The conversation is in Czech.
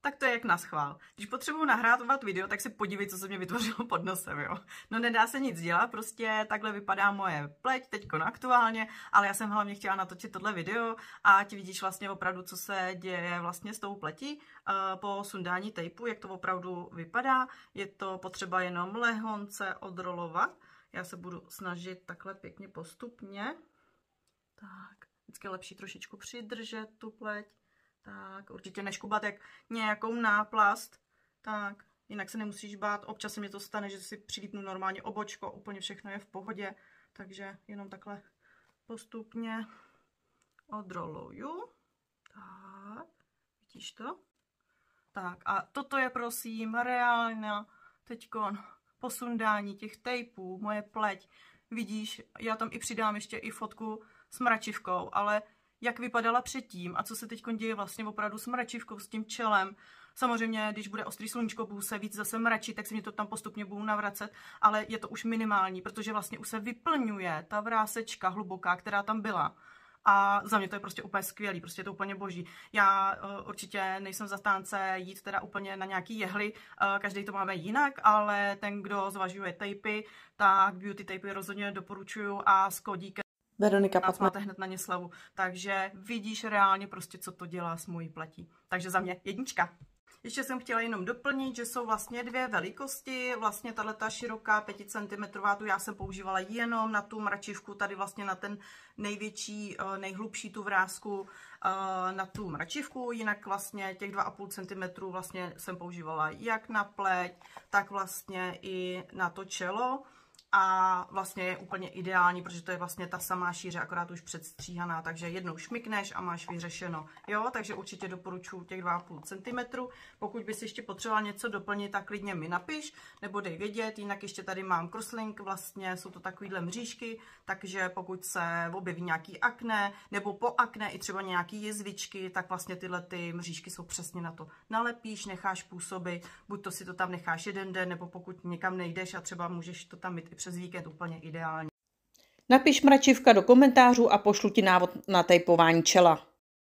Tak to je jak na schvál. Když potřebuji nahrát video, tak si podívej, co se mě vytvořilo pod nosem, jo. No nedá se nic dělat, prostě takhle vypadá moje pleť teďko aktuálně, ale já jsem hlavně chtěla natočit tohle video a ať vidíš vlastně opravdu, co se děje vlastně s tou pletí po sundání tejpu, jak to opravdu vypadá. Je to potřeba jenom lehonce odrolovat. Já se budu snažit takhle pěkně postupně. Tak, vždycky je lepší trošičku přidržet tu pleť. Tak, určitě neškubat jak nějakou náplast. Tak, jinak se nemusíš bát. Občas se mi to stane, že si přilípnu normálně obočko, úplně všechno je v pohodě. Takže jenom takhle postupně odroluju. Tak, vidíš to? Tak, a toto je prosím reálně teďkon po sundání těch tejpů, moje pleť. Vidíš, já tam i přidám ještě i fotku s mračivkou, ale jak vypadala předtím a co se teď děje vlastně opravdu s mračivkou, s tím čelem. Samozřejmě, když bude ostrý sluníčko, budu se víc zase mračit, tak se mi to tam postupně budu navracet, ale je to už minimální, protože vlastně už se vyplňuje ta vrásečka hluboká, která tam byla. A za mě to je prostě úplně skvělý, prostě je to úplně boží. Já určitě nejsem zastánce jít teda úplně na nějaký jehly, každý to máme jinak, ale ten, kdo zvažuje tejpy, tak beauty tejpy rozhodně doporučuju a s kódíkem Veronika, máte hned na ně slevu. Takže vidíš reálně prostě, co to dělá s mojí pletí. Takže za mě 1. Ještě jsem chtěla jenom doplnit, že jsou vlastně 2 velikosti. Vlastně tato široká 5 cm, tu já jsem používala jenom na tu mračivku, tady vlastně na ten největší, nejhlubší tu vrásku na tu mračivku. Jinak vlastně těch 2,5 cm vlastně jsem používala jak na pleť, tak vlastně i na to čelo. A vlastně je úplně ideální, protože to je vlastně ta samá šíře, akorát už předstříhaná, takže jednou šmikneš a máš vyřešeno. Jo, takže určitě doporučuji těch 2,5 cm. Pokud bys ještě potřeboval něco doplnit, tak klidně mi napiš, nebo dej vědět. Jinak ještě tady mám crosslink, vlastně jsou to takovýhle mřížky, takže pokud se objeví nějaký akné, nebo po akné i třeba nějaký jizvičky, tak vlastně tyhle ty mřížky jsou přesně na to. Nalepíš, necháš působit, buď to si to tam necháš jeden den, nebo pokud někam nejdeš a třeba můžeš to tam mít i přes víkend, úplně ideálně. Napiš mračivka do komentářů a pošlu ti návod na tejpování čela.